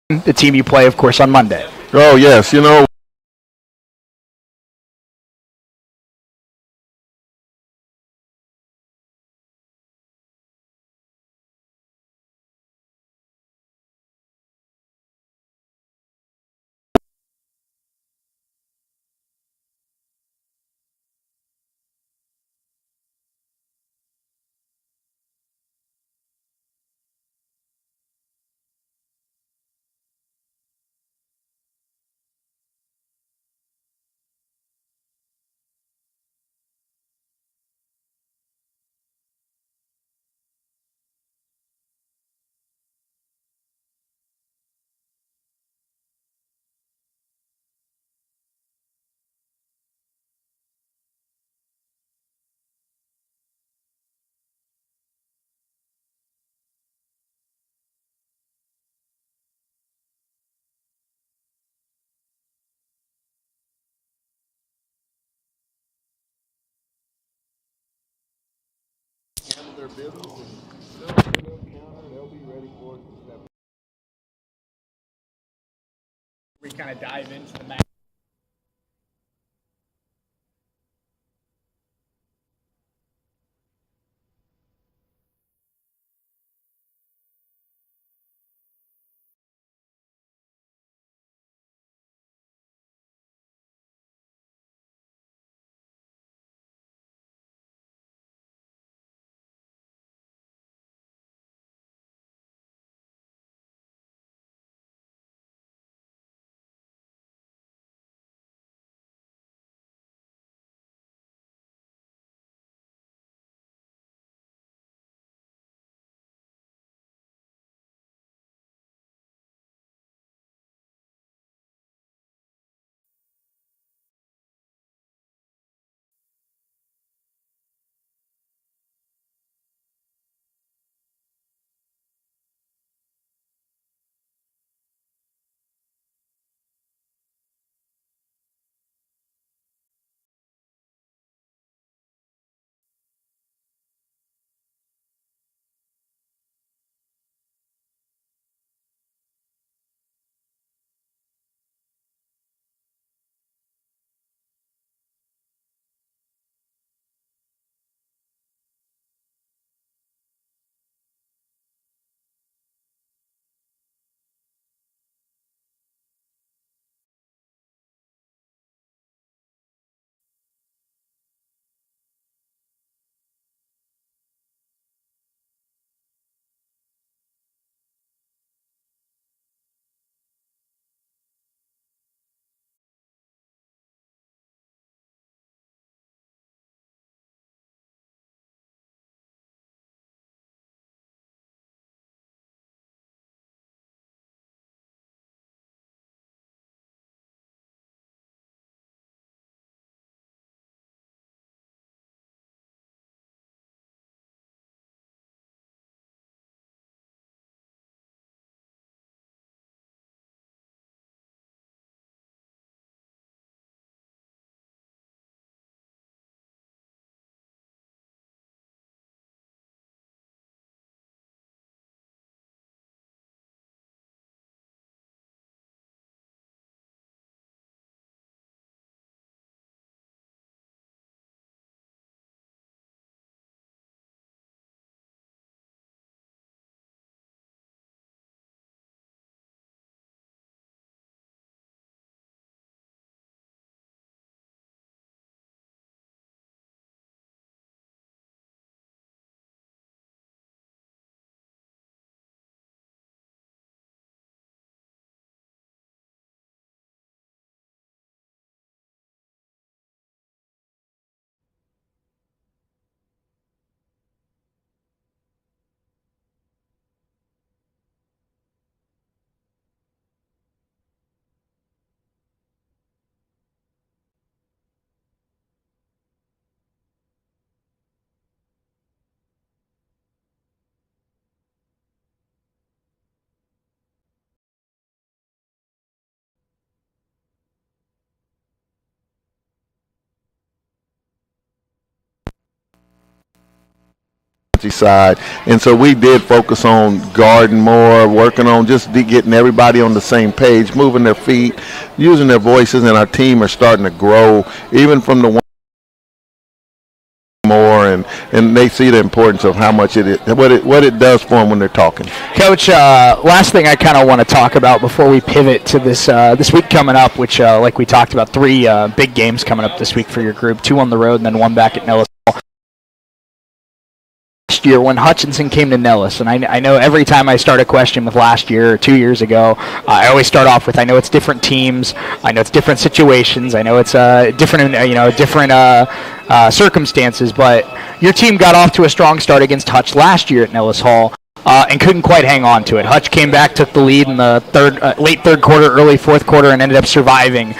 the team you play, of course, on Monday. Oh, yes. We kind of dive into the match. technology side. And so we did focus on guarding more, working on just getting everybody on the same page, moving their feet, using their voices, and our team are starting to grow even from the more, and they see the importance of how much what it does for them when they're talking. Coach, last thing I kind of want to talk about before we pivot to this week coming up, which like we talked about, 3 big games coming up this week for your group, 2 on the road and then 1 back at Nellis. Last year when Hutchinson came to Nellis, and I know every time I start a question with last year or 2 years ago, I always start off with, I know it's different teams, I know it's different situations, I know it's different circumstances, but your team got off to a strong start against Hutch last year at Nellis Hall. And couldn't quite hang on to it. Hutch came back, took the lead in the late third quarter, early fourth quarter, and ended up surviving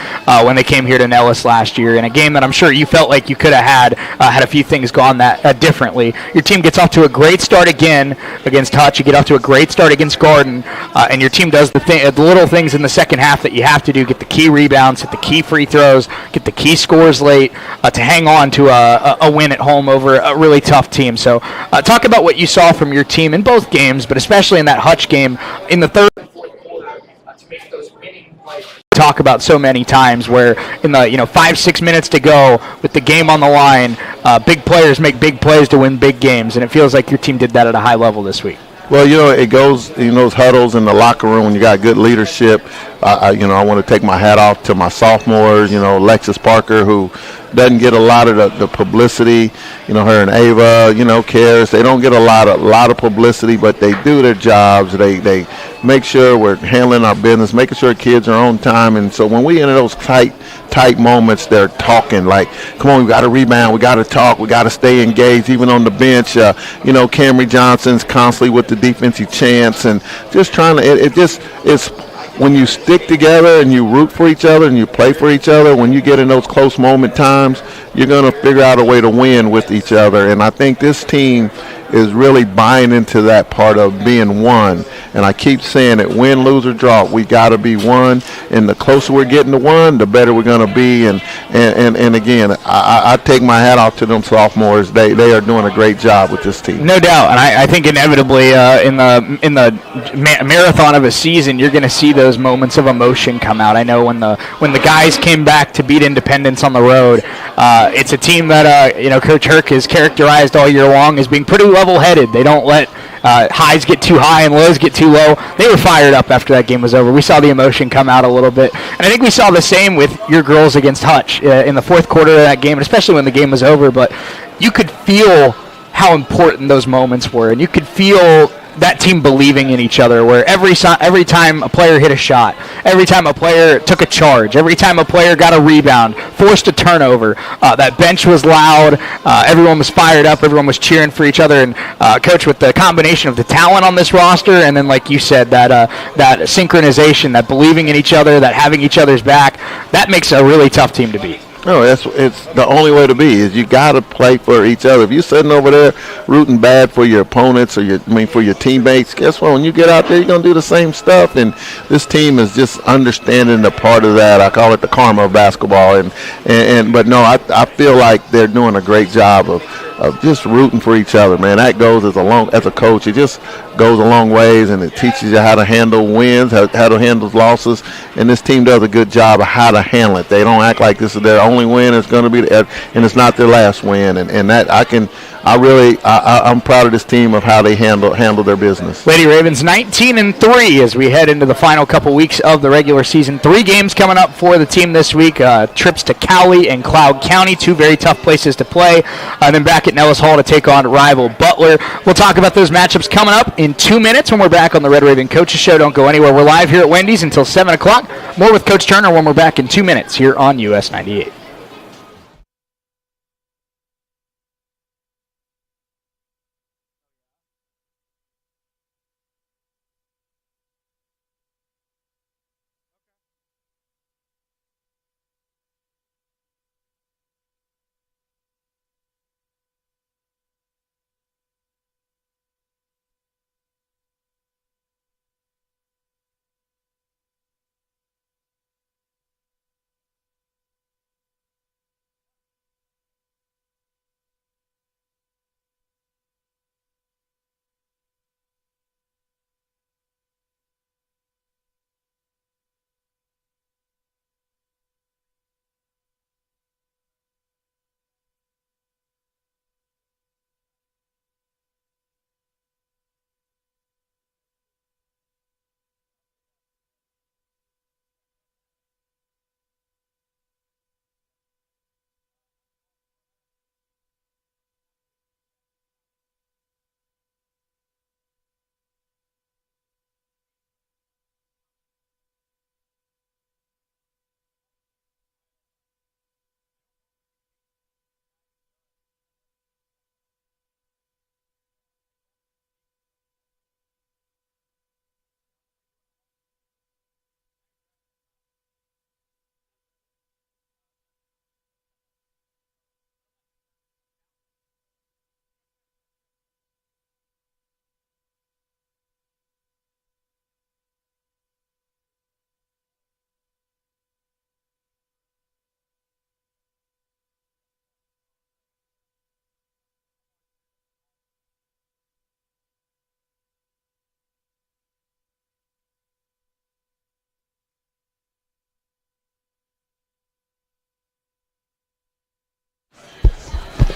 when they came here to Nellis last year in a game that I'm sure you felt like you could have had a few things gone that differently. Your team gets off to a great start again against Hutch. You get off to a great start against Garden, and your team does the little things in the second half that you have to do: get the key rebounds, hit the key free throws, get the key scores late to hang on to a win at home over a really tough team. So talk about what you saw from your team in both games, but especially in that Hutch game in the third and fourth quarter to make those winning plays. Talk about so many times where in the 5-6 minutes to go with the game on the line, big players make big plays to win big games, and it feels like your team did that at a high level this week. Well, it goes, those huddles in the locker room when you got good leadership. I want to take my hat off to my sophomores, Alexis Parker, who doesn't get a lot of the publicity, her and Ava, Karis. They don't get a lot of publicity, but they do their jobs. They make sure we're handling our business, making sure kids are on time. And so when we enter those tight moments, they're talking like, come on, we got to rebound, we got to talk, we got to stay engaged, even on the bench. Camry Johnson's constantly with the defensive chants and just trying to, it's when you stick together and you root for each other and you play for each other, when you get in those close moment times, you're going to figure out a way to win with each other. And I think this team is really buying into that part of being one. And I keep saying it, win, lose, or draw, we got to be one. And the closer we're getting to one, the better we're going to be. And again, I take my hat off to them sophomores. They are doing a great job with this team. No doubt. And I think inevitably in the marathon of a season, you're going to see those moments of emotion come out. I know when the guys came back to beat Independence on the road, it's a team that Coach Herc has characterized all year long as being pretty level-headed. They don't let highs get too high and lows get too low. They were fired up after that game was over. We saw the emotion come out a little bit. And I think we saw the same with your girls against Hutch in the fourth quarter of that game, and especially when the game was over. But you could feel how important those moments were, and you could feel that team believing in each other, where every time a player hit a shot, every time a player took a charge, every time a player got a rebound, forced a turnover, that bench was loud, everyone was fired up, everyone was cheering for each other. And Coach, with the combination of the talent on this roster, and then like you said, that synchronization, that believing in each other, that having each other's back, that makes a really tough team to beat. No, it's the only way to be is you got to play for each other. If you're sitting over there rooting bad for your opponents or for your teammates, guess what? When you get out there, you're going to do the same stuff. And this team is just understanding the part of that. I call it the karma of basketball. But no, I feel like they're doing a great job of just rooting for each other, man. That goes as a coach. It just goes a long ways, and it teaches you how to handle wins, how to handle losses. And this team does a good job of how to handle it. They don't act like this is their only win. It's going to be, and it's not their last win. And that I'm proud of this team of how they handle their business. Lady Ravens 19-3 as we head into the final couple weeks of the regular season. 3 games coming up for the team this week. Trips to Cowley and Cloud County, 2 very tough places to play. And then back at Nellis Hall to take on rival Butler. We'll talk about those matchups coming up in 2 minutes when we're back on the Red Raven Coaches Show. Don't go anywhere. We're live here at Wendy's until 7 o'clock. More with Coach Turner when we're back in 2 minutes here on US 98.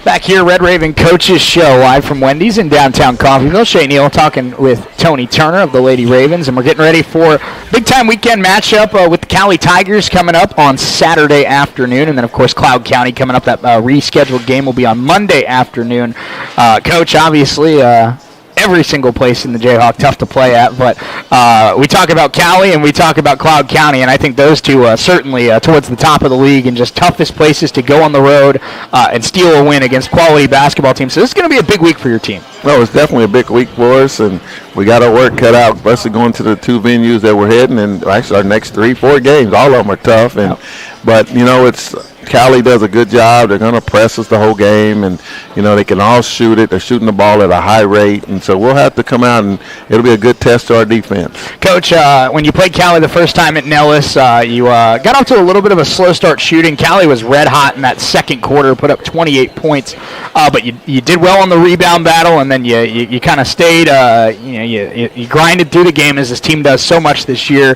Back here, Red Raven Coaches Show, live from Wendy's in downtown Coffeyville. Shay Neal talking with Tony Turner of the Lady Ravens, and we're getting ready for big-time weekend matchup with the Cali Tigers coming up on Saturday afternoon, and then, of course, Cloud County coming up. That rescheduled game will be on Monday afternoon. Coach, obviously, every single place in the Jayhawk tough to play at, but we talk about Cali and we talk about Cloud County, and I think those two certainly towards the top of the league and just toughest places to go on the road and steal a win against quality basketball teams. So this is going to be a big week for your team. No, it's definitely a big week for us, and we got our work cut out, especially going to the two venues that we're heading, and actually our next 3-4 games, all of them are tough. And but, it's Cali does a good job. They're going to press us the whole game, and, they can all shoot it. They're shooting the ball at a high rate, and so we'll have to come out, and it'll be a good test to our defense. Coach, when you played Cali the first time at Nellis, you got off to a little bit of a slow start shooting. Cali was red hot in that second quarter, put up 28 points, but you did well on the rebound battle, and then you kind of stayed, you grinded through the game as this team does so much this year,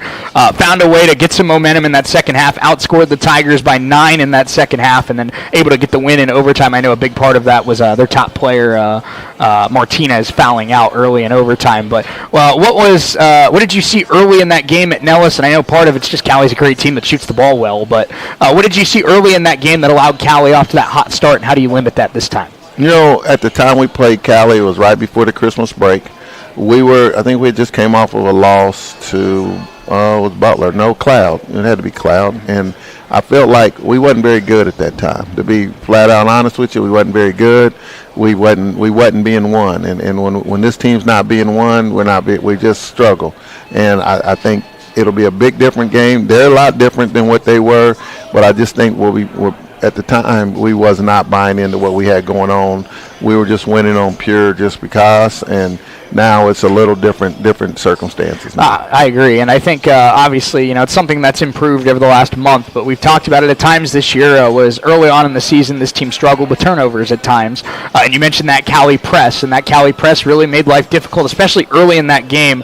found a way to get some momentum in that second half, outscored the Tigers by 9 in that second half, and then able to get the win in overtime. I know a big part of that was their top player, Martinez, fouling out early in overtime. But what did you see early in that game at Nellis? And I know part of it's just Cali's a great team that shoots the ball well, but what did you see early in that game that allowed Cali off to that hot start, and how do you limit that this time? At the time we played Cali, it was right before the Christmas break. I think we just came off of a loss to was Butler. No, Cloud. It had to be Cloud. And I felt like we wasn't very good at that time. To be flat out honest with you, we wasn't very good. We wasn't being won. And when this team's not being won, we just struggle. And I think it'll be a big different game. They're a lot different than what they were, but I just think at the time we was not buying into what we had going on. We were just winning on pure just because, and now it's a little different circumstances. I agree, and I think obviously it's something that's improved over the last month, but we've talked about it at times this year. Was early on in the season this team struggled with turnovers at times, and you mentioned that Cali press, and that Cali press really made life difficult, especially early in that game.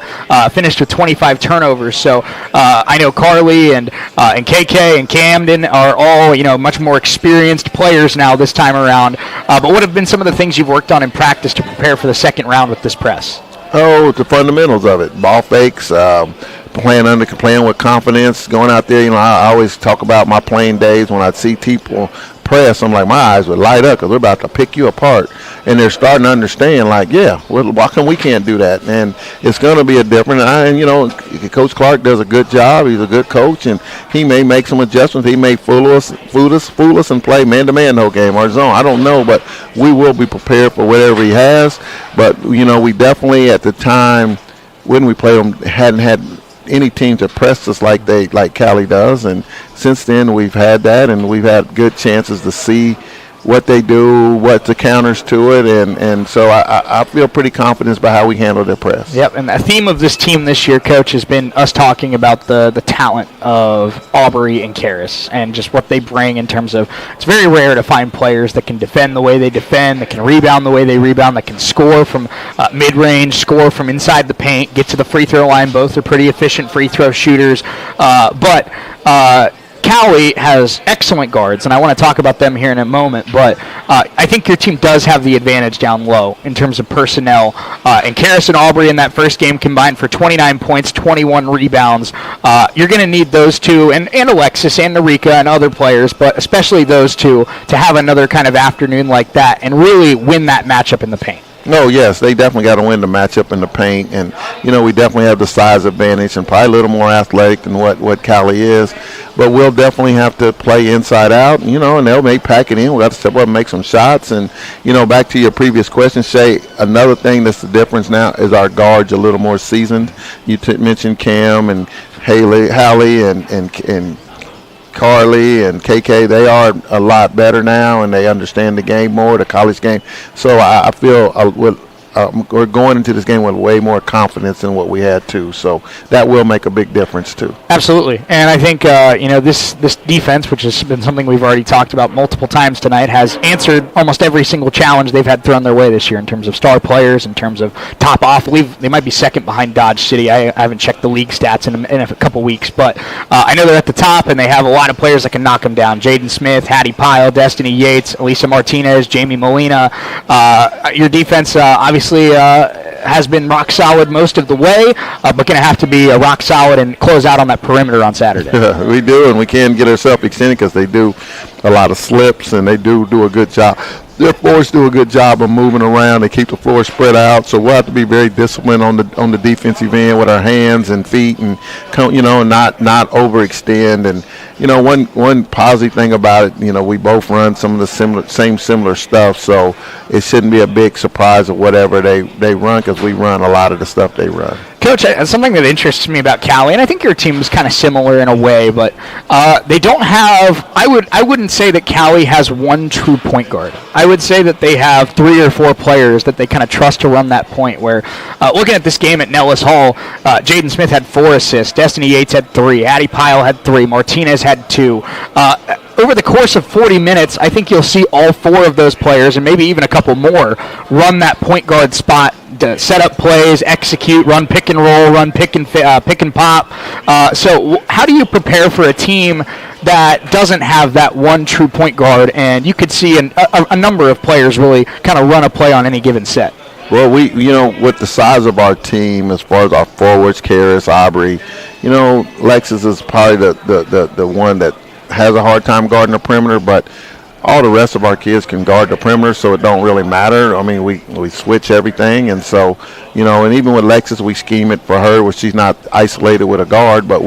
Finished with 25 turnovers, so I know Carly and KK and Camden are all much more experienced players now this time around. But what have been some of the things you've worked on in practice to prepare for the second round with this press? Oh, the fundamentals of it. Ball fakes, playing with confidence, going out there. I always talk about my playing days when I'd see people press. I'm like, my eyes would light up because we're about to pick you apart. And they're starting to understand, why come we can't do that? And it's going to be a different. Coach Clark does a good job. He's a good coach, and he may make some adjustments. He may fool us, and play man-to-man the whole game or zone. I don't know, but we will be prepared for whatever he has. But, we definitely at the time when we played them hadn't had any teams that pressed us like Cali does, and since then we've had that, and we've had good chances to see what they do, what the counters to it, and so I feel pretty confident about how we handle their press. Yep, and the theme of this team this year, Coach, has been us talking about the talent of Aubrey and Karis and just what they bring in terms of, it's very rare to find players that can defend the way they defend, that can rebound the way they rebound, that can score from mid-range, score from inside the paint, get to the free throw line. Both are pretty efficient free throw shooters, but Cali has excellent guards, and I want to talk about them here in a moment, but I think your team does have the advantage down low in terms of personnel. And Karis and Aubrey in that first game combined for 29 points, 21 rebounds. You're going to need those two, and Alexis and Narika and other players, but especially those two, to have another kind of afternoon like that and really win that matchup in the paint. No, yes, they definitely got to win the matchup in the paint, and we definitely have the size advantage and probably a little more athletic than what Cali is, but we'll definitely have to play inside out, and they'll may pack it in. We'll have to step up and make some shots, and back to your previous question, Shay, another thing that's the difference now is our guards a little more seasoned. You mentioned Cam and Hallie and Carly and KK, they are a lot better now, and they understand the game more, the college game. So I feel we're going into this game with way more confidence than what we had to. So that will make a big difference too. Absolutely, and I think this defense, which has been something we've already talked about multiple times tonight, has answered almost every single challenge they've had thrown their way this year in terms of star players, in terms of top off. They might be second behind Dodge City. I haven't checked the league stats in a couple weeks, but I know they're at the top, and they have a lot of players that can knock them down. Jaden Smith, Hattie Pyle, Destiny Yates, Elisa Martinez, Jamie Molina. Your defense obviously has been rock solid most of the way, but going to have to be rock solid and close out on that perimeter on Saturday. Yeah, we do, and we can't get ourselves extended because they do a lot of slips, and they do a good job. Their floors do a good job of moving around. They keep the floor spread out, so we'll have to be very disciplined on the defensive end with our hands and feet, and not overextend. And one positive thing about it, we both run some of the similar stuff, so it shouldn't be a big surprise of whatever they run, because we run a lot of the stuff they run. Coach, something that interests me about Cali, and I think your team is kind of similar in a way, but they don't have. I wouldn't say that Cali has one true point guard. I would say that they have 3 or 4 players that they kind of trust to run that point. Where looking at this game at Nellis Hall, Jaden Smith had 4 assists, Destiny Yates had 3, Addie Pyle had 3, Martinez had 2. Over the course of 40 minutes, I think you'll see all 4 of those players, and maybe even a couple more, run that point guard spot, to set up plays, execute, run pick and roll, run pick and pop. So how do you prepare for a team that doesn't have that one true point guard, and you could see a number of players really kind of run a play on any given set? Well, with the size of our team, as far as our forwards, Karis, Aubrey, Lexus is probably the one that has a hard time guarding the perimeter, but all the rest of our kids can guard the perimeter, so it don't really matter. I mean, we switch everything, and so, and even with Lexus, we scheme it for her where she's not isolated with a guard, but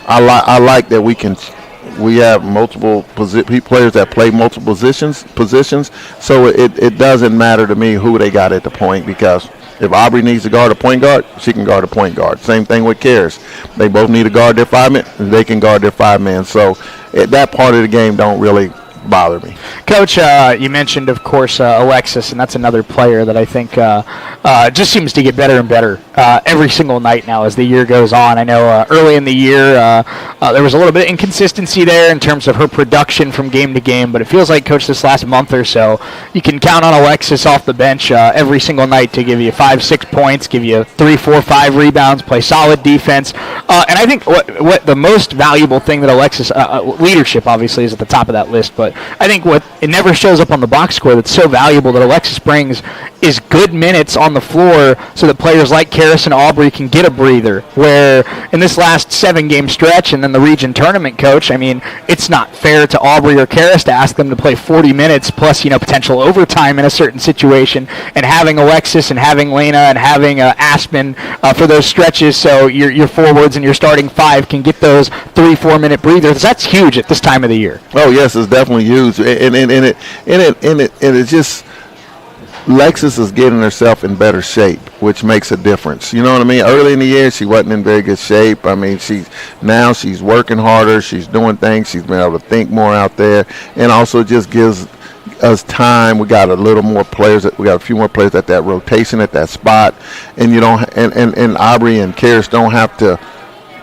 I like that we have multiple players that play multiple positions, so it doesn't matter to me who they got at the point, because if Aubrey needs to guard a point guard, she can guard a point guard. Same thing with Karis. They both need to guard their 5-man, they can guard their 5-man. So that part of the game don't really bother me. Coach, you mentioned, of course, Alexis, and that's another player that I think just seems to get better and better every single night now as the year goes on. I know early in the year there was a little bit of inconsistency there in terms of her production from game to game, but it feels like, Coach, this last month or so, you can count on Alexis off the bench every single night to give you 5-6 points, give you 3, 4, 5 rebounds, play solid defense. And I think what the most valuable thing that Alexis, leadership obviously is at the top of that list, but I think what it never shows up on the box score that's so valuable that Alexis brings is good minutes on the floor so that players like Karis and Aubrey can get a breather, where in this last 7-game stretch and then the region tournament, Coach, I mean, it's not fair to Aubrey or Karis to ask them to play 40 minutes plus, potential overtime in a certain situation, and having Alexis and having Lena and having Aspen for those stretches so your forwards and your starting 5 can get those 3-4 minute breathers. That's huge at this time of the year. Oh, yes, it's definitely huge. And it just, Lexus is getting herself in better shape, which makes a difference. You know what I mean? Early in the year, she wasn't in very good shape. I mean, she's working harder. She's doing things. She's been able to think more out there, and also just gives us time. We got a little more players. We got a few more players at that rotation at that spot, and and Aubrey and Karis don't have to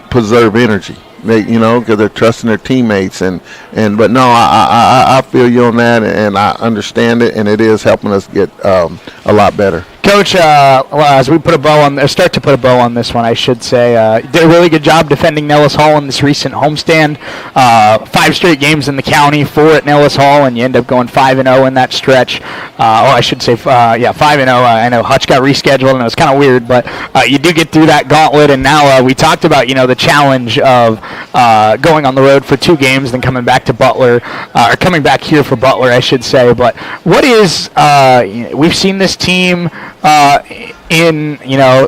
preserve energy. They, because they're trusting their teammates, but no, I feel you on that, and I understand it, and it is helping us get a lot better. Coach, as we start to put a bow on this one, I should say, did a really good job defending Nellis Hall in this recent homestand. 5 straight games in the county, 4 at Nellis Hall, and you end up going 5-0 in that stretch. I should say, 5-0. I know Hutch got rescheduled, and it was kind of weird, but you do get through that gauntlet, and now we talked about, the challenge of going on the road for 2 games, then coming back to Butler, or coming back here for Butler, I should say. But what is, we've seen this team in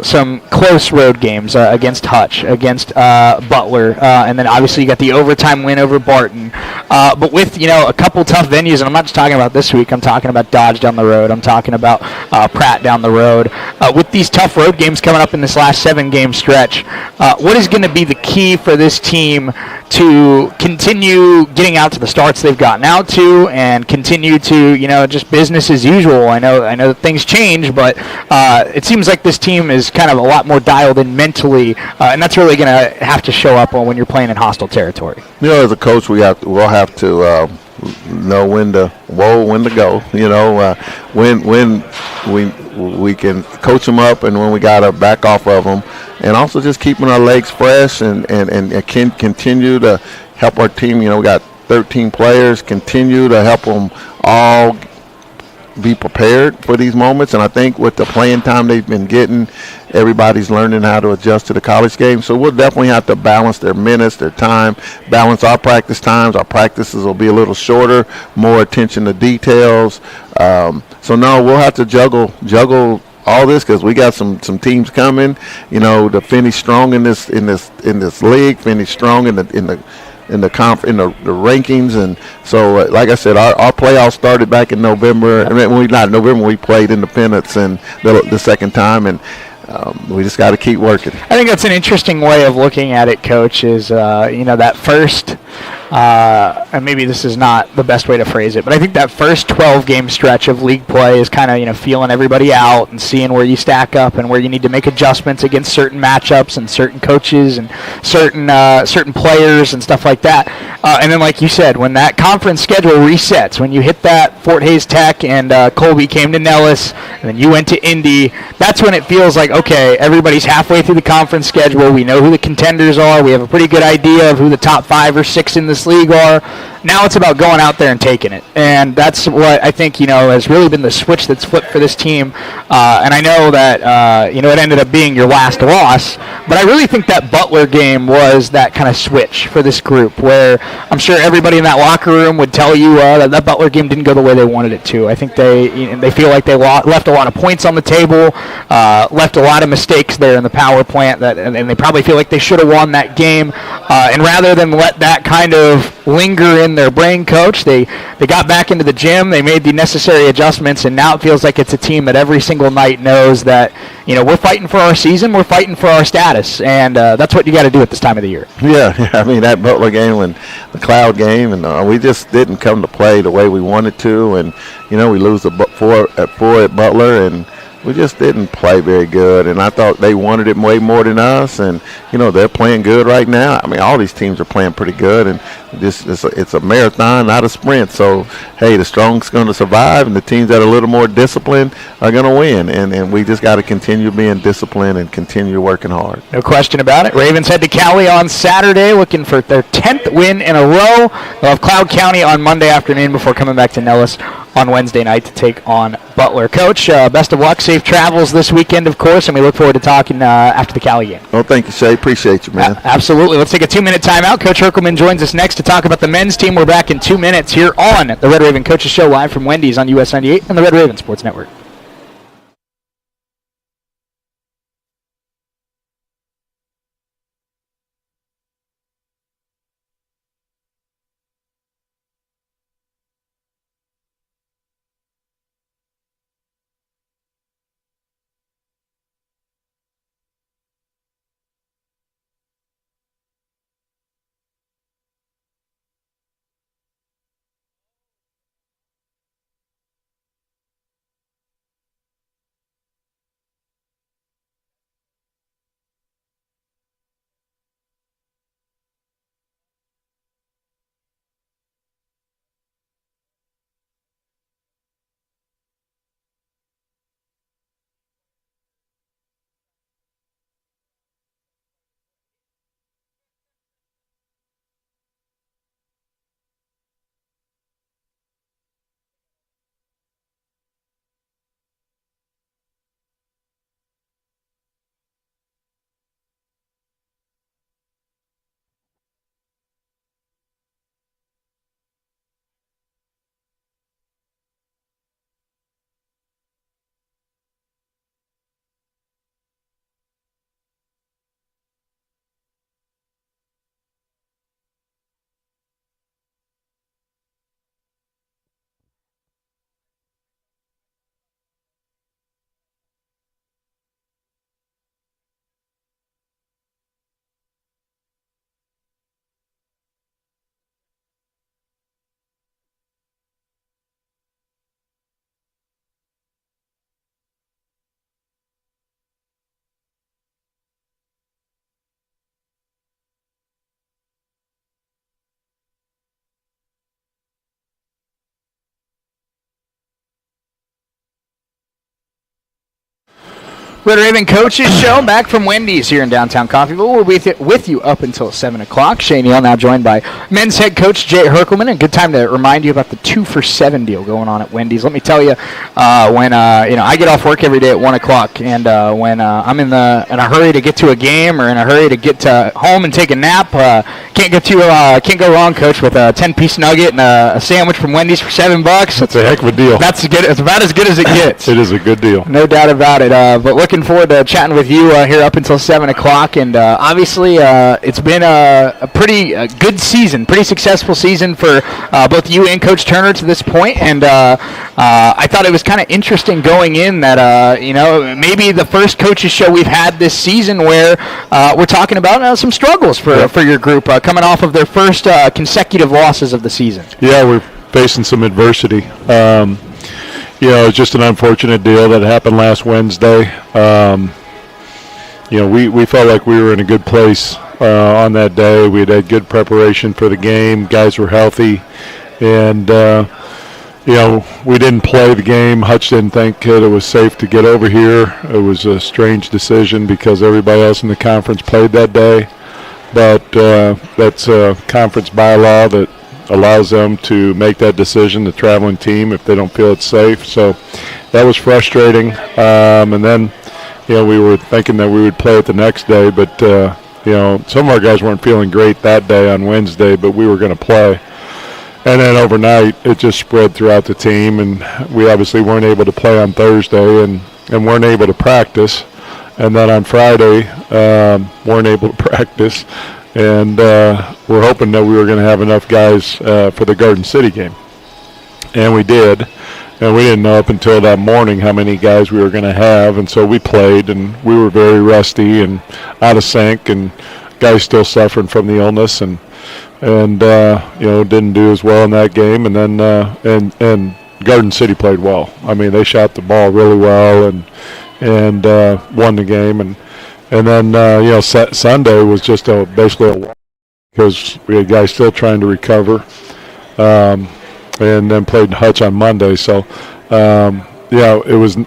some close road games against Hutch, against Butler, and then obviously you got the overtime win over Barton. But with with, a couple tough venues, and I'm not just talking about this week. I'm talking about Dodge down the road. I'm talking about Pratt down the road. With these tough road games coming up in this last 7-game stretch, what is going to be the key for this team to continue getting out to the starts they've gotten out to and continue to, just business as usual? I know that things change, but it seems like this team is kind of a lot more dialed in mentally, and that's really going to have to show up when you're playing in hostile territory. As a coach, we'll have to know when to go. When we can coach them up, and when we got to back off of them, and also just keeping our legs fresh and can continue to help our team. We got 13 players. Continue to help them all be prepared for these moments, and I think with the playing time they've been getting, everybody's learning how to adjust to the college game. So we'll definitely have to balance their minutes, their time, balance our practice times. Our practices will be a little shorter, more attention to details. So no, we'll have to juggle all this, because we got some teams coming, to finish strong in this league, finish strong in the rankings. And so like I said, our playoffs started back in November. We played Independence and the second time, and we just got to keep working. I think that's an interesting way of looking at it, Coach, is that first and maybe this is not the best way to phrase it, but I think that first 12-game stretch of league play is kind of, feeling everybody out and seeing where you stack up and where you need to make adjustments against certain matchups and certain coaches and certain players and stuff like that. And then, like you said, when that conference schedule resets, when you hit that Fort Hays Tech and Colby came to Nellis and then you went to Indy, that's when it feels like, okay, everybody's halfway through the conference schedule. We know who the contenders are. We have a pretty good idea of who the top 5 or 6 in this league are. Now it's about going out there and taking it, and that's what I think has really been the switch that's flipped for this team. And I know that it ended up being your last loss, but I really think that Butler game was that kind of switch for this group, where I'm sure everybody in that locker room would tell you that Butler game didn't go the way they wanted it to. I think they feel like they left a lot of points on the table, left a lot of mistakes there in the power plant, and they probably feel like they should have won that game. And rather than let that kind of linger in their brain, Coach, they got back into the gym, they made the necessary adjustments, and now it feels like it's a team that every single night knows that we're fighting for our season, we're fighting for our status, and that's what you got to do at this time of the year. Yeah, I mean, that Butler game and the Cloud game, and we just didn't come to play the way we wanted to, and we lose the 4 at Butler, and we just didn't play very good, and I thought they wanted it way more than us, and they're playing good right now. I mean, all these teams are playing pretty good, and it's a marathon, not a sprint. So hey, the strong's going to survive, and the teams that are a little more disciplined are going to win, and we just got to continue being disciplined and continue working hard. No question about it. Ravens head to Cali on Saturday, looking for their 10th win in a row. They'll have Cloud County on Monday afternoon before coming back to Nellis on Wednesday night to take on Butler. Coach, best of luck, safe travels this weekend, of course, and we look forward to talking after the Cali game. Well, thank you, Shay. Appreciate you, man. Absolutely. Let's take a 2-minute timeout. Coach Herkelman joins us next to talk about the men's team. We're back in 2 minutes here on the Red Raven Coaches Show, live from Wendy's on US 98 and the Red Raven Sports Network. Red Raven Coaches Show, back from Wendy's here in downtown Coffeyville. We'll be with you up until 7 o'clock. Shane Neal now joined by men's head coach Jay Herkelman. And good time to remind you about the 2-for-7 deal going on at Wendy's. Let me tell you, when I get off work every day at 1 o'clock, and when I'm in a hurry to get to a game or in a hurry to get to home and take a nap, can't go wrong, Coach, with a 10-piece nugget and a sandwich from Wendy's for $7. That's a heck of a deal. That's good. It's about as good as it gets. It is a good deal. No doubt about it. But looking forward to chatting with you here up until 7 o'clock. And obviously, it's been a pretty good season, pretty successful season for both you and Coach Turner to this point. And I thought it was kind of interesting going in that, maybe the first coaches show we've had this season where we're talking about some struggles for your group coming off of their first consecutive losses of the season. Yeah, we're facing some adversity. It's just an unfortunate deal that happened last Wednesday. We felt like we were in a good place on that day. We had good preparation for the game. Guys were healthy. And, we didn't play the game. Hutch didn't think it was safe to get over here. It was a strange decision because everybody else in the conference played that day. But that's a conference bylaw that allows them to make that decision, the traveling team, if they don't feel it's safe. So that was frustrating. And then, we were thinking that we would play it the next day, but, some of our guys weren't feeling great that day on Wednesday, but we were going to play. And then overnight, it just spread throughout the team, and we obviously weren't able to play on Thursday and weren't able to practice. And then on Friday, weren't able to practice. And we're hoping that we were going to have enough guys for the Garden City game. And we did. And we didn't know up until that morning how many guys we were going to have. And so we played, and we were very rusty and out of sync, and guys still suffering from the illness. And didn't do as well in that game. And then and Garden City played well. I mean, they shot the ball really well and won the game. And then, Sunday was just basically a walk because we had guys still trying to recover, and then played Hutch on Monday. So, it was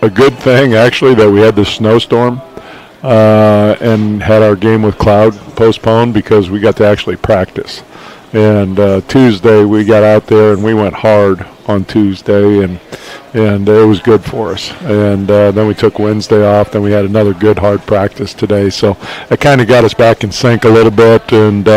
a good thing, actually, that we had this snowstorm and had our game with Cloud postponed because we got to actually practice. And Tuesday we got out there and we went hard on Tuesday, and it was good for us. And then we took Wednesday off. Then we had another good hard practice today. So it kind of got us back in sync a little bit, and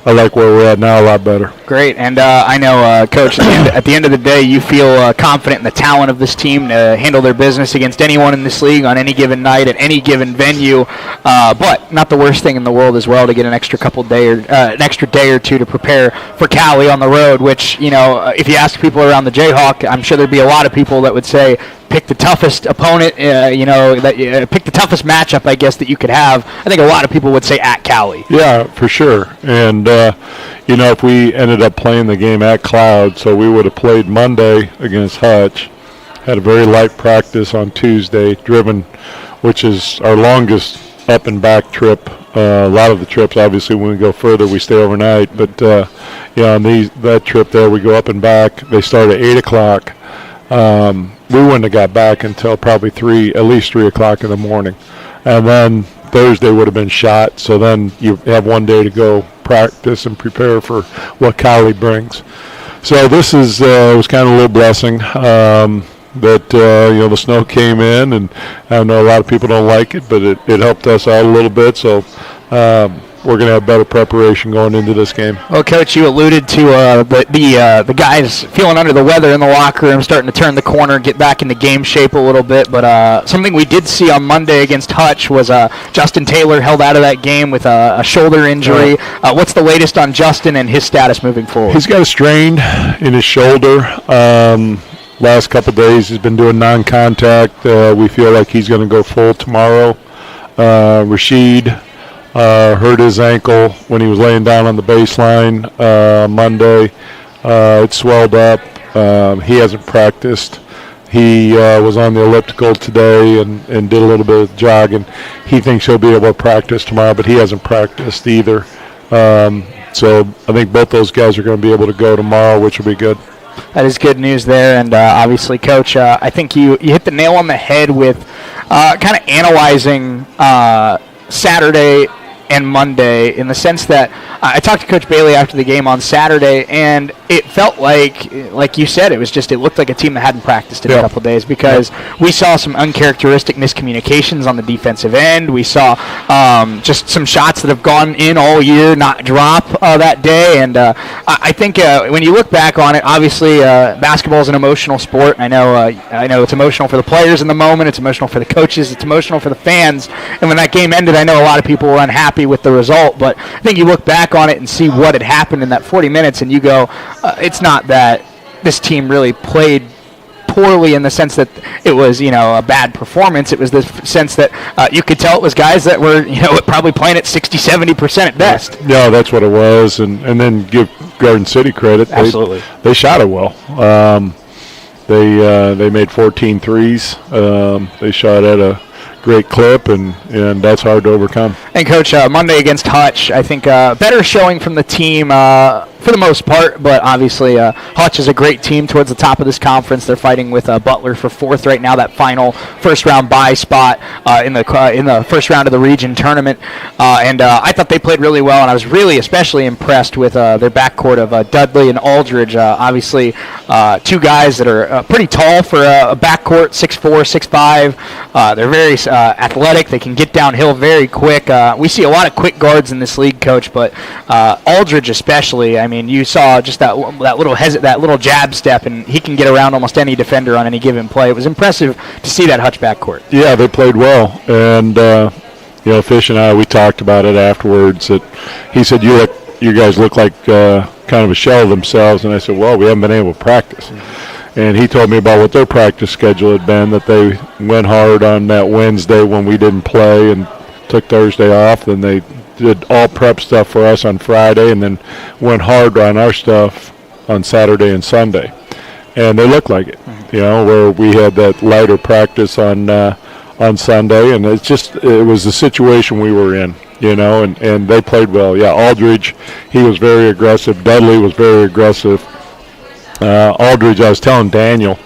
I like where we're at now a lot better. Great. And I know, Coach, at the end of the day, you feel confident in the talent of this team to handle their business against anyone in this league on any given night at any given venue. But not the worst thing in the world as well to get an extra day or two to prepare for Cali on the road, which, if you ask people around the Jayhawk, I'm sure there'd be a lot of people that would say pick the toughest opponent, pick the toughest matchup, I guess, that you could have. I think a lot of people would say at Cali. Yeah, for sure. And, if we ended up playing the game at Cloud, so we would have played Monday against Hutch, had a very light practice on Tuesday, driven, which is our longest up and back trip. A lot of the trips, obviously, when we go further, we stay overnight. But, on that trip there, we go up and back. They start at 8 o'clock. We wouldn't have got back until probably at least 3 o'clock in the morning. And then Thursday would have been shot. So then you have one day to go practice and prepare for what Cali brings. So this was kind of a little blessing. But the snow came in, and I know a lot of people don't like it, but it helped us out a little bit. So we're going to have better preparation going into this game. Well, Coach, you alluded to the guys feeling under the weather in the locker room, starting to turn the corner, get back into game shape a little bit. But something we did see on Monday against Hutch was Justin Taylor held out of that game with a shoulder injury. What's the latest on Justin and his status moving forward? He's got a strain in his shoulder. Last couple of days he's been doing non-contact. We feel like he's going to go full tomorrow. Rashid hurt his ankle when he was laying down on the baseline Monday. It swelled up. He hasn't practiced. He was on the elliptical today and did a little bit of jogging. He thinks he'll be able to practice tomorrow, but he hasn't practiced either. So I think both those guys are going to be able to go tomorrow, which will be good. That is good news there, and obviously, Coach, I think you hit the nail on the head with kind of analyzing Saturday and Monday in the sense that I talked to Coach Bailey after the game on Saturday, and it felt like you said, it looked like a team that hadn't practiced in a couple days because we saw some uncharacteristic miscommunications on the defensive end. We saw just some shots that have gone in all year not drop that day, and I think when you look back on it, obviously basketball is an emotional sport. I know it's emotional for the players in the moment, it's emotional for the coaches, it's emotional for the fans, and when that game ended, I know a lot of people were unhappy with the result, but I think you look back on it and see what had happened in that 40 minutes, and you go, it's not that this team really played poorly in the sense that it was, a bad performance. It was the sense that you could tell it was guys that were, probably playing at 60-70% at best. Yeah, that's what it was, and then give Garden City credit. Absolutely. They shot it well. They made 14 threes. They shot at a great clip, and that's hard to overcome. And Coach, Monday against Hutch, I think better showing from the team for the most part, but obviously Hutch is a great team towards the top of this conference. They're fighting with Butler for fourth right now, that final first-round bye spot in the first round of the region tournament. And I thought they played really well, and I was really especially impressed with their backcourt of Dudley and Aldridge. Obviously, two guys that are pretty tall for a backcourt, 6'4", 6'5". They're very athletic. They can get downhill very quick. We see a lot of quick guards in this league, Coach, but Aldridge especially, I mean, you saw just that little jab step, and he can get around almost any defender on any given play. It was impressive to see that Hutch backcourt. Yeah, they played well, and Fish and I, we talked about it afterwards. That he said, you guys look like kind of a shell of themselves, and I said, well, we haven't been able to practice. Mm-hmm. And he told me about what their practice schedule had been, that they went hard on that Wednesday when we didn't play and took Thursday off. Then they did all prep stuff for us on Friday and then went hard on our stuff on Saturday and Sunday. And they looked like it, where we had that lighter practice on Sunday. And it was the situation we were in, and they played well. Yeah, Aldridge, he was very aggressive. Dudley was very aggressive. Aldridge, I was telling Daniel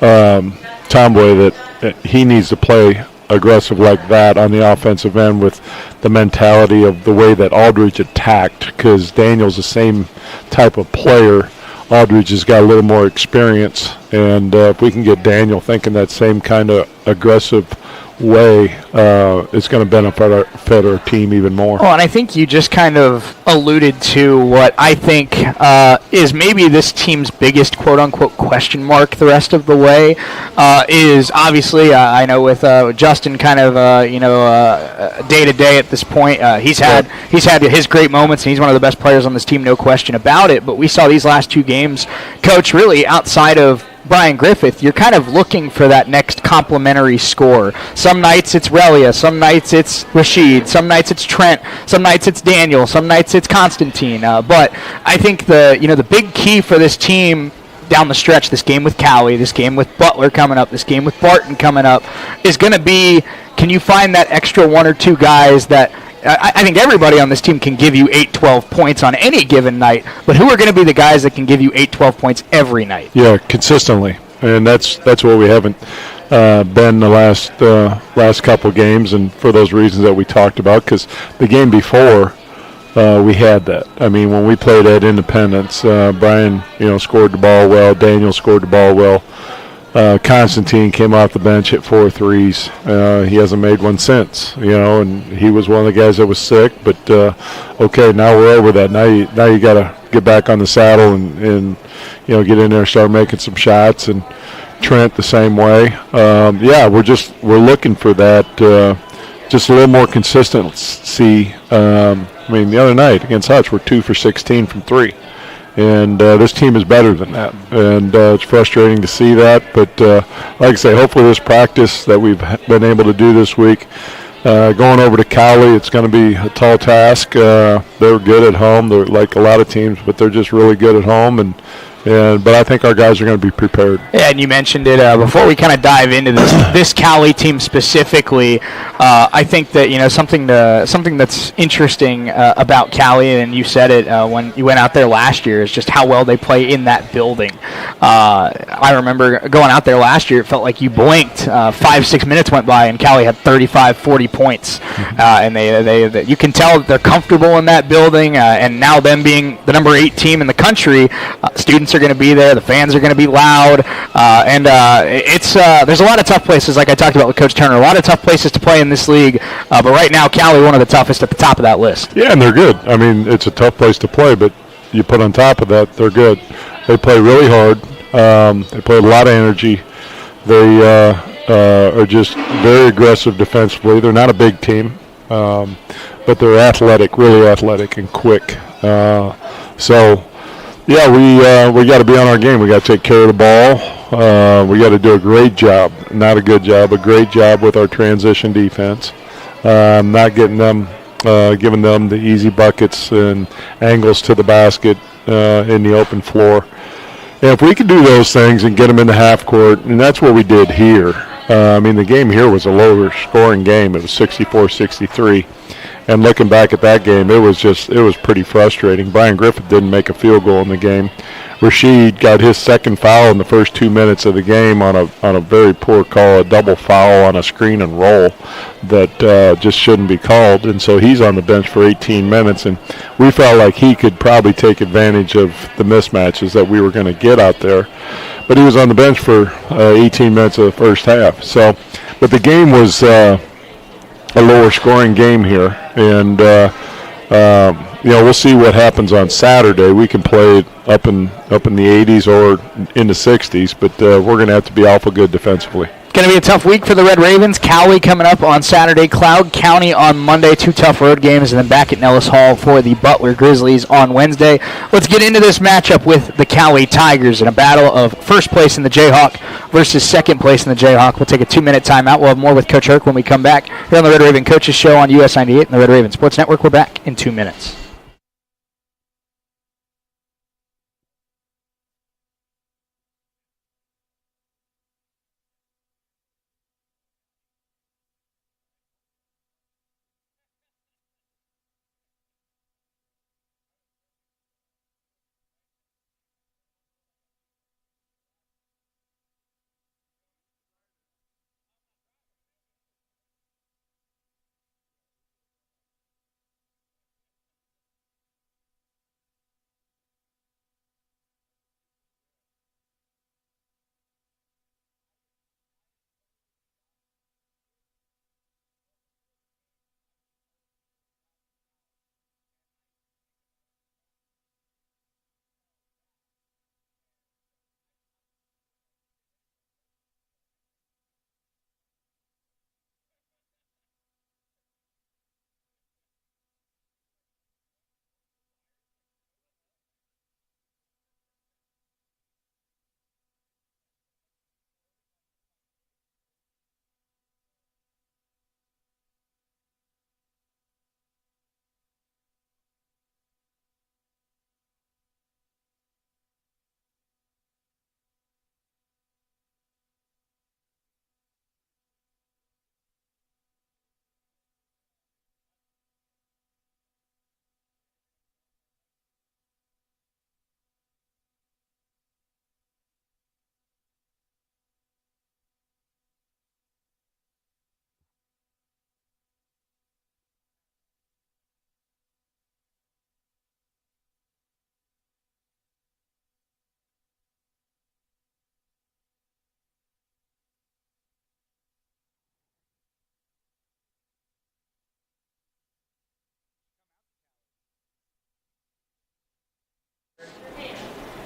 Tomboy that he needs to play aggressive like that on the offensive end with the mentality of the way that Aldridge attacked, because Daniel's the same type of player. Aldridge has got a little more experience, and if we can get Daniel thinking that same kind of aggressive way, it's going to benefit our team even more. Well, and I think you just kind of alluded to what I think is maybe this team's biggest quote-unquote question mark the rest of the way, is obviously, I know with Justin kind of, day-to-day at this point, he's had his great moments, and he's one of the best players on this team, no question about it, but we saw these last two games, Coach, really outside of Brian Griffith, you're kind of looking for that next complementary score. Some nights it's Relia, some nights it's Rashid, some nights it's Trent, some nights it's Daniel, some nights it's Constantine. But I think the big key for this team down the stretch, this game with Cowie, this game with Butler coming up, this game with Barton coming up, is going to be, can you find that extra one or two guys that I think everybody on this team can give you 8-12 points on any given night, but who are going to be the guys that can give you 8-12 points every night? Yeah, consistently, and that's what we haven't been the last couple games, and for those reasons that we talked about, because the game before we had that. I mean, when we played at Independence, Brian, scored the ball well, Daniel scored the ball well. Constantine came off the bench, hit 4 threes. He hasn't made one since, and he was one of the guys that was sick. But okay, now we're over that. Now you got to get back on the saddle and get in there and start making some shots. And Trent the same way. We're looking for that. Just a little more consistency. The other night against Hutch, we're 2 for 16 from 3. And this team is better than that. And it's frustrating to see that. But like I say, hopefully this practice that we've been able to do this week, going over to Cowley, it's going to be a tall task. They're good at home. They're like a lot of teams, but they're just really good at home. And But I think our guys are going to be prepared. Yeah, and you mentioned it before we kind of dive into this Cali team specifically. I think that something that's interesting about Cali, and you said it when you went out there last year, is just how well they play in that building. I remember going out there last year; it felt like you blinked, 5-6 minutes went by, and Cali had 35, 40 points, and they you can tell that they're comfortable in that building. And now them being the number 8 team in the country, students are going to be there, the fans are going to be loud, and there's a lot of tough places, like I talked about with Coach Turner, a lot of tough places to play in this league, but right now Cali one of the toughest at the top of that list. Yeah, and they're good. I mean, it's a tough place to play, but you put on top of that, they're good. They play really hard. They play with a lot of energy. They are just very aggressive defensively. They're not a big team, but they're athletic, really athletic and quick. Yeah, we got to be on our game. We got to take care of the ball. We got to do a great job, not a good job, a great job with our transition defense. Not getting them, giving them the easy buckets and angles to the basket in the open floor. And if we can do those things and get them in the half court, and that's what we did here. The game here was a lower scoring game. It was 64-63. And looking back at that game, it was pretty frustrating. Brian Griffith didn't make a field goal in the game. Rashid got his second foul in the first 2 minutes of the game on a very poor call, a double foul on a screen and roll that just shouldn't be called. And so he's on the bench for 18 minutes. And we felt like he could probably take advantage of the mismatches that we were going to get out there. But he was on the bench for 18 minutes of the first half. So, but the game was a lower scoring game here, and we'll see what happens on Saturday. We can play it up in the 80s or in the 60s, but we're going to have to be awful good defensively. Going to be a tough week for the Red Ravens. Cali coming up on Saturday, Cloud County on Monday, 2 tough road games, and then back at Nellis Hall for the Butler Grizzlies on Wednesday. Let's get into this matchup with the Cali Tigers in a battle of first place in the Jayhawk versus second place in the Jayhawk. We'll take a 2-minute timeout. We'll have more with Coach Herc when we come back here on the Red Raven Coaches Show on US 98 and the Red Raven Sports Network. We're back in 2 minutes.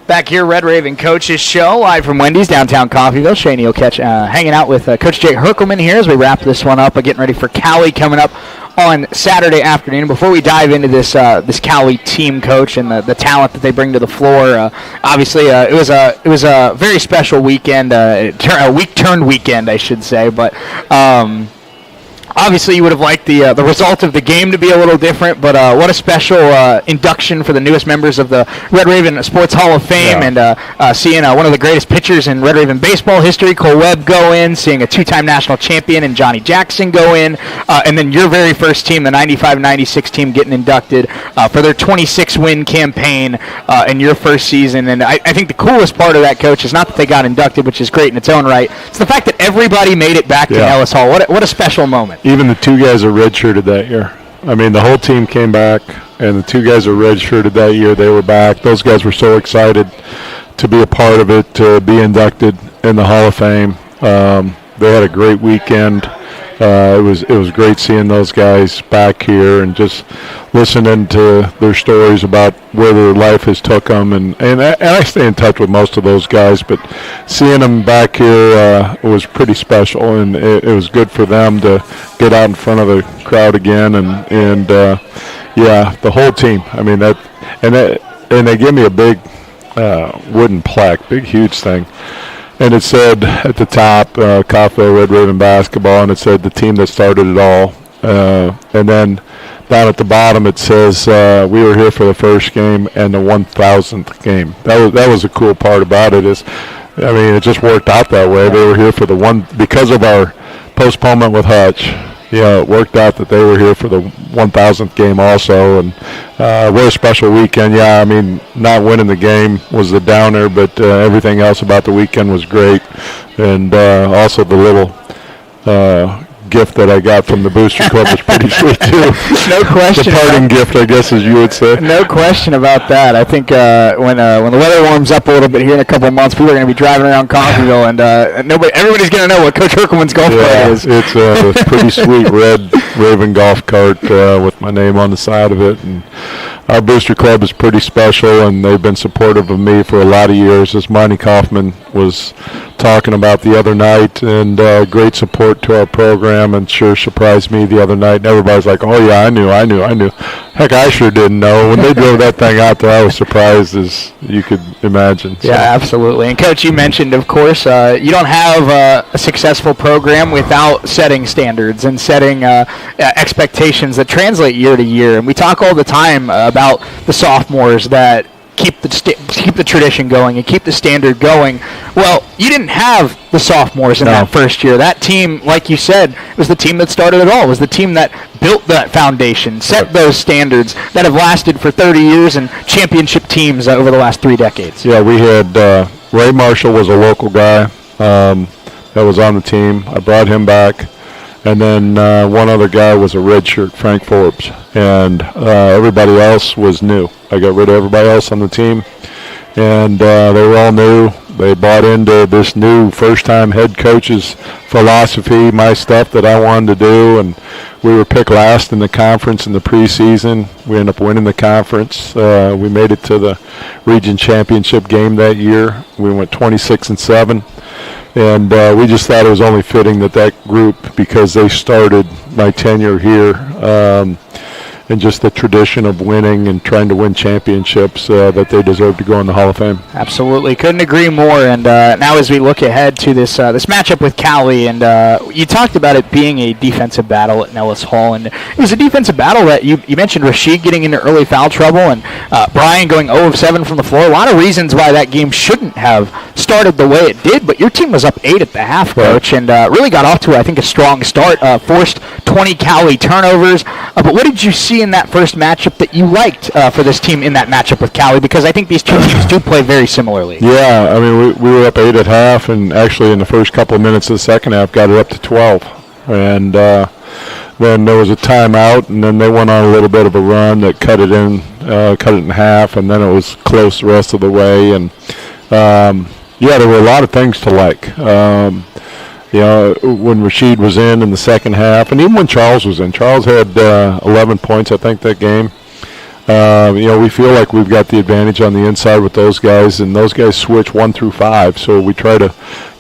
Back here, Red Raven Coaches Show, live from Wendy's, downtown Coffeyville. Shaney will catch hanging out with Coach Jake Herkelman here as we wrap this one up, getting ready for Cali coming up on Saturday afternoon. Before we dive into this Cali team, Coach, and the talent that they bring to the floor, obviously it was a very special weekend, a week-turned weekend, I should say, but obviously you would have liked the result of the game to be a little different, but what a special induction for the newest members of the Red Raven Sports Hall of Fame, and seeing one of the greatest pitchers in Red Raven baseball history, Cole Webb, go in, seeing a two-time national champion and Johnny Jackson go in, and then your very first team, the 95-96 team, getting inducted for their 26-win campaign in your first season. And I think the coolest part of that, Coach, is not that they got inducted, which is great in its own right. It's the fact that everybody made it back to Ellis Hall. What a special moment. Even the two guys are redshirted that year. I mean, the whole team came back, and the two guys are redshirted that year. They were back. Those guys were so excited to be a part of it, to be inducted in the Hall of Fame. They had a great weekend. It was great seeing those guys back here and just listening to their stories about where their life has took them. And I stay in touch with most of those guys, but seeing them back here was pretty special, and it was good for them to get out in front of the crowd again. And the whole team. I mean, and they gave me a big wooden plaque, big huge thing. And it said at the top, Coffville Red Raven Basketball, and it said the team that started it all. And then down at the bottom it says we were here for the first game and the 1,000th game. That was the cool part about it. It just worked out that way. They were here for because of our postponement with Hutch. It worked out that they were here for the 1,000th game also, and what a special weekend. Not winning the game was the downer, but everything else about the weekend was great, and also the little gift that I got from the Booster Club was pretty sweet too. No question. The parting gift, I guess, as you would say. No question about that. I think when the weather warms up a little bit here in a couple of months, people are going to be driving around Coffeyville, and everybody's going to know what Coach Herkelman's golf cart is. It's a pretty sweet red Raven golf cart with my name on the side of it. And our Booster Club is pretty special, and they've been supportive of me for a lot of years, as Monty Kaufman was talking about the other night, and great support to our program, and sure surprised me the other night. And everybody's like, oh, yeah, I knew. Heck, I sure didn't know. When they drove that thing out there, I was surprised, as you could imagine. So. Yeah, absolutely. And, Coach, you mentioned, of course, you don't have a successful program without setting standards and setting expectations that translate year to year. And we talk all the time about the sophomores that keep the tradition going and keep the standard going. Well, you didn't have the sophomores in that first year. That team, like you said, was the team that started it all. It was the team that built that foundation, set those standards that have lasted for 30 years and championship teams over the last 3 decades. Yeah, we had Ray Marshall was a local guy that was on the team. I brought him back. And then one other guy was a redshirt, Frank Forbes, and everybody else was new. I got rid of everybody else on the team, and they were all new. They bought into this new first-time head coach's philosophy, my stuff that I wanted to do, and we were picked last in the conference in the preseason. We ended up winning the conference. We made it to the region championship game that year. We went 26-7. And we just thought it was only fitting that group, because they started my tenure here, and just the tradition of winning and trying to win championships, that they deserve to go in the Hall of Fame. Absolutely. Couldn't agree more. And now as we look ahead to this matchup with Cali, and you talked about it being a defensive battle at Nellis Hall, and it was a defensive battle that you mentioned Rashid getting into early foul trouble and Brian going 0 of 7 from the floor. A lot of reasons why that game shouldn't have started the way it did, but your team was up 8 at the half, Coach, and really got off to, I think, a strong start. Forced 20 Cali turnovers. But what did you see in that first matchup that you liked for this team in that matchup with Cali? Because I think these two teams do play very similarly. Yeah, I mean, we were up 8 at half, and actually in the first couple of minutes of the second half got it up to 12. And then there was a timeout, and then they went on a little bit of a run that cut it in half, and then it was close the rest of the way. And there were a lot of things to like. When Rashid was in the second half, and even when Charles was in. Charles had 11 points, I think, that game. We feel like we've got the advantage on the inside with those guys, and those guys switch 1 through 5. So we try to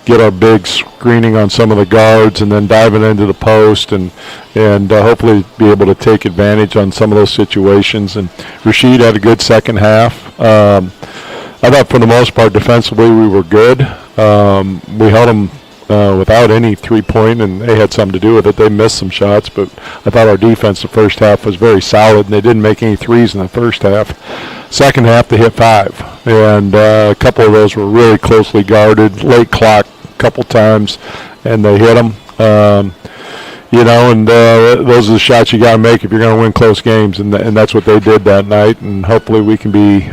get our big screening on some of the guards and then diving into the post and hopefully be able to take advantage on some of those situations. And Rashid had a good second half. I thought for the most part defensively we were good. We held them without any three-point, and they had something to do with it. They missed some shots, but I thought our defense the first half was very solid, and they didn't make any threes in the first half. Second half, they hit 5, and a couple of those were really closely guarded, late clock a couple times, and they hit them. Those are the shots you got to make if you're going to win close games, and that's what they did that night, and hopefully we can be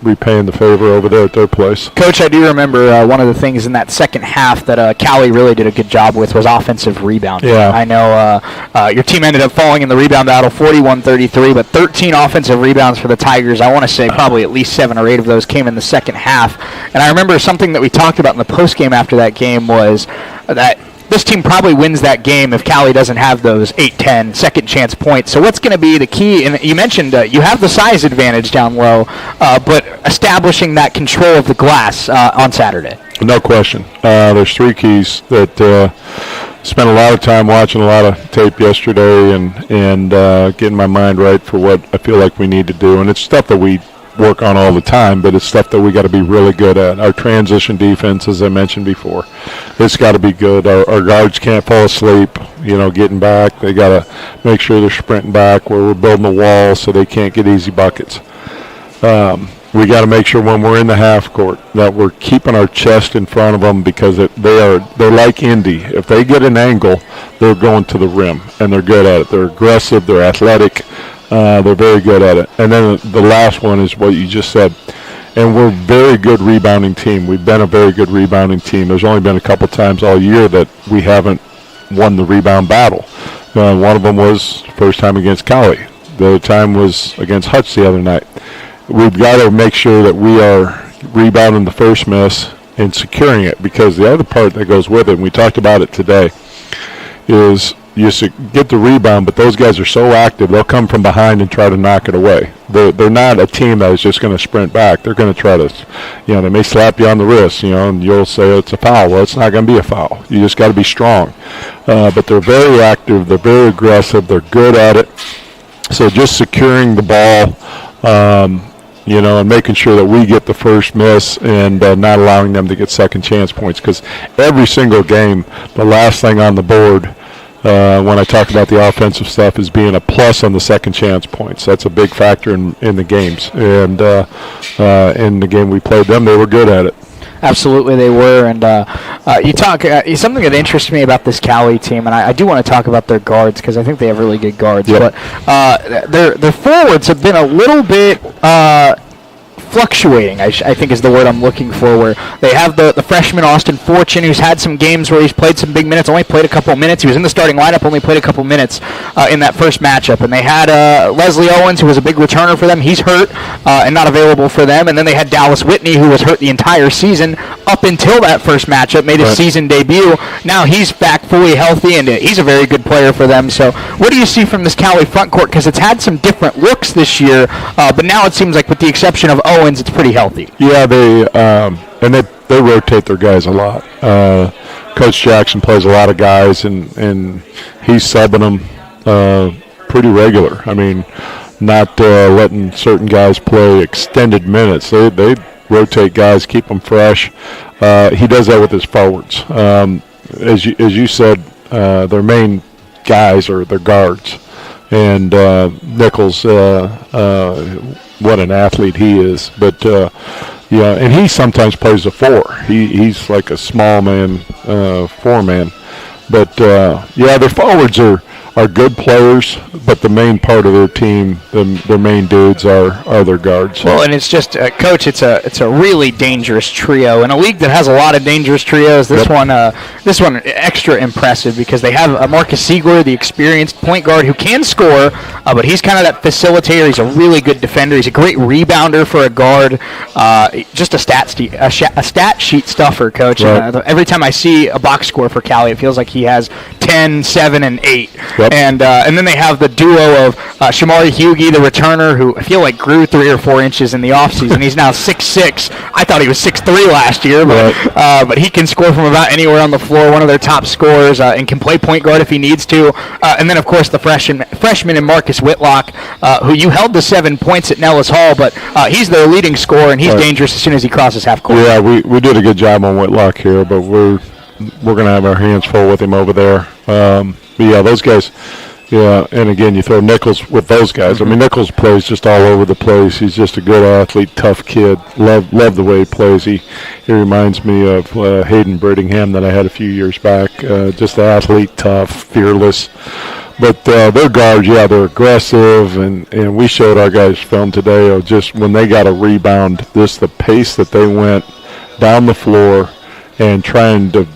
repaying the favor over there at their place. Coach, I do remember one of the things in that second half that Cali really did a good job with was offensive rebounding. Yeah. I know your team ended up falling in the rebound battle 41-33, but 13 offensive rebounds for the Tigers. I want to say probably at least 7 or 8 of those came in the second half. And I remember something that we talked about in the postgame after that game was that this team probably wins that game if Cali doesn't have those 8-10 second chance points. So what's going to be the key? And you mentioned you have the size advantage down low, but establishing that control of the glass on Saturday. No question. There's 3 keys that spent a lot of time watching a lot of tape yesterday and getting my mind right for what I feel like we need to do. And it's stuff that we work on all the time, but it's stuff that we got to be really good at. Our transition defense, as I mentioned before, it's got to be good. Our guards can't fall asleep, getting back. They got to make sure they're sprinting back where we're building a wall so they can't get easy buckets. We got to make sure when we're in the half court that we're keeping our chest in front of them because they're like Indy. If they get an angle, they're going to the rim, and they're good at it. They're aggressive. They're athletic. They're very good at it. And then the last one is what you just said. And we're a very good rebounding team. We've been a very good rebounding team. There's only been a couple times all year that we haven't won the rebound battle. One of them was first time against Cali. The other time was against Hutch the other night. We've got to make sure that we are rebounding the first miss and securing it, because the other part that goes with it, and we talked about it today, is you get the rebound, but those guys are so active, they'll come from behind and try to knock it away. They're not a team that is just going to sprint back. They're going to try to, they may slap you on the wrist, and you'll say it's a foul. Well, it's not going to be a foul. You just got to be strong. But they're very active. They're very aggressive. They're good at it. So just securing the ball, and making sure that we get the first miss and not allowing them to get second chance points, because every single game, the last thing on the board when I talk about the offensive stuff is being a plus on the second chance points. That's a big factor in the games. And in the game we played them, they were good at it. Absolutely, they were. And you talk something that interests me about this Cali team, and I do want to talk about their guards because I think they have really good guards. Yep. But their forwards have been a little bit fluctuating, I think is the word I'm looking for, where they have the freshman Austin Fortune, who's had some games where he's played some big minutes, only played a couple of minutes. He was in the starting lineup, only played a couple of minutes in that first matchup. And they had Leslie Owens, who was a big returner for them. He's hurt and not available for them. And then they had Dallas Whitney, who was hurt the entire season up until that first matchup, made his season debut. Now he's back fully healthy, and he's a very good player for them. So what do you see from this Cali front court? Because it's had some different looks this year, but now it seems like with the exception of Owens, it's pretty healthy. Yeah, they rotate their guys a lot. Coach Jackson plays a lot of guys, and he's subbing them pretty regular. I mean, not letting certain guys play extended minutes. They rotate guys, keep them fresh. He does that with his forwards. As you said, their main guys are their guards. And Nichols, what an athlete he is. But, and he sometimes plays a 4. He's like a small man, 4-man. But, their forwards are good players, but the main part of their team, their main dudes are their guards. Well, and it's just, Coach, it's a really dangerous trio. In a league that has a lot of dangerous trios, this one extra impressive because they have Marcus Siegler, the experienced point guard who can score, but he's kind of that facilitator. He's a really good defender. He's a great rebounder for a guard. Just a stat sheet stuffer, Coach. Right. Every time I see a box score for Cali, it feels like he has 10, 7, and 8. Yep. And then they have the duo of Shamari Hughey, the returner, who I feel like grew 3 or 4 inches in the offseason. He's now 6'6". I thought he was 6'3" last year, but he can score from about anywhere on the floor, one of their top scorers, and can play point guard if he needs to. And then, of course, the freshman in Marcus Whitlock, who you held to 7 points at Nellis Hall, but he's their leading scorer, and he's dangerous as soon as he crosses half court. Yeah, we did a good job on Whitlock here, but we're we're going to have our hands full with him over there. But yeah, those guys. Yeah, and again, you throw Nichols with those guys. I mean, Nichols plays just all over the place. He's just a good athlete, tough kid. Love the way he plays. He reminds me of Hayden Brittingham that I had a few years back. Just an athlete, tough, fearless. But their guards, yeah, they're aggressive, and we showed our guys film today of just when they got a rebound, just the pace that they went down the floor and trying to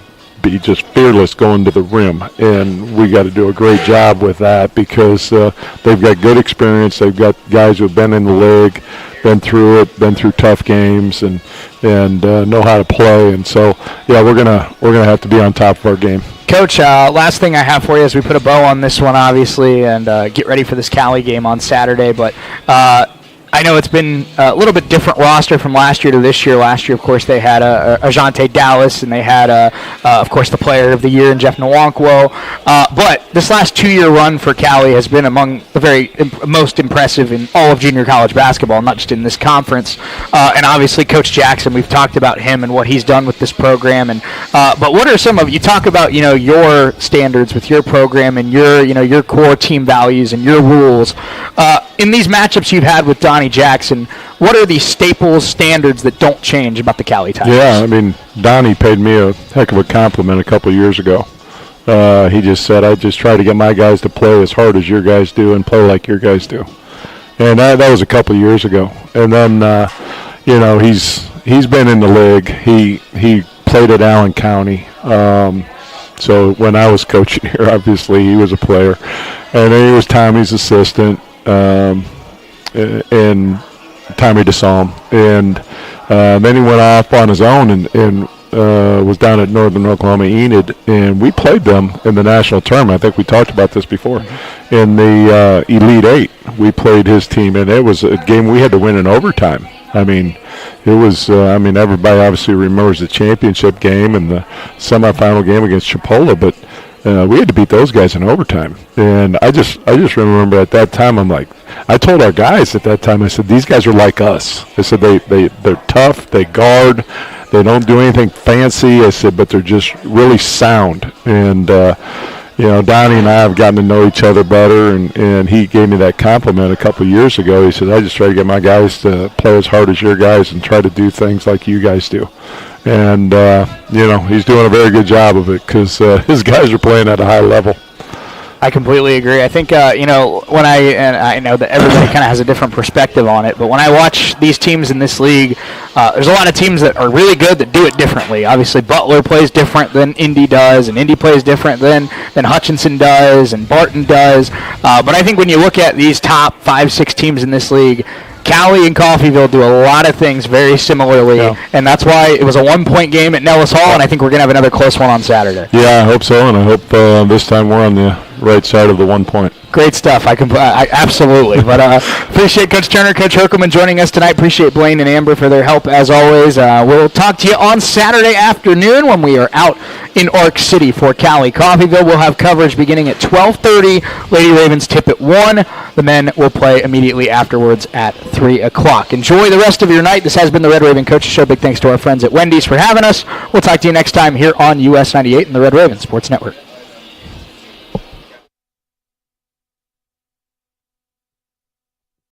be just fearless going to the rim, and we got to do a great job with that because they've got good experience. They've got guys who've been in the league, been through it, been through tough games, and know how to play. And so, yeah, we're gonna have to be on top of our game. Coach, last thing I have for you as we put a bow on this one, obviously, and get ready for this Cali game on Saturday, but I know it's been a little bit different roster from last year to this year. Last year, of course, they had Ajante Dallas, and they had, of course, the Player of the Year in Jeff Nwankwo. But this last 2-year run for Cali has been among the very most impressive in all of junior college basketball, not just in this conference. And obviously, Coach Jackson, we've talked about him and what he's done with this program. And but what are some of you talk about? Your standards with your program and your core team values and your rules. In these matchups you've had with Donnie Jackson, what are the staples standards that don't change about the Cali Tigers? Yeah, I mean, Donnie paid me a heck of a compliment a couple of years ago. He just said, I just try to get my guys to play as hard as your guys do and play like your guys do. And that was a couple of years ago. And then, he's been in the league. He played at Allen County. So when I was coaching here, obviously he was a player. And then he was Tommy's assistant. And Tommy DeSalm, and then he went off on his own and was down at Northern Oklahoma Enid, and we played them in the national tournament. I think we talked about this before. In the Elite Eight, we played his team, and it was a game we had to win in overtime. I mean, it was. Everybody obviously remembers the championship game and the semifinal game against Chipola, but we had to beat those guys in overtime. And I just remember at that time, I told our guys at that time, I said, these guys are like us. I said, they're tough, they guard, they don't do anything fancy. I said, but they're just really sound. And, Donnie and I have gotten to know each other better, and he gave me that compliment a couple of years ago. He said, I just try to get my guys to play as hard as your guys and try to do things like you guys do. And, he's doing a very good job of it because his guys are playing at a high level. I completely agree. I think, when I know that everybody kind of has a different perspective on it, but when I watch these teams in this league, there's a lot of teams that are really good that do it differently. Obviously, Butler plays different than Indy does, and Indy plays different than Hutchinson does, and Barton does. But I think when you look at these top 5-6 teams in this league, Cali and Coffeyville do a lot of things very similarly, and that's why it was a 1-point game at Nellis Hall, and I think we're going to have another close one on Saturday. Yeah, I hope so, and I hope this time we're on the right side of the 1 point. Great stuff. I absolutely. But appreciate Coach Turner, Coach Herkelman joining us tonight. Appreciate Blaine and Amber for their help as always. We'll talk to you on Saturday afternoon when we are out in Arc City for Cali Coffeyville. We'll have coverage beginning at 12:30. Lady Ravens tip at 1. The men will play immediately afterwards at 3 o'clock. Enjoy the rest of your night. This has been the Red Raven Coaches Show. Big thanks to our friends at Wendy's for having us. We'll talk to you next time here on US 98 and the Red Raven Sports Network.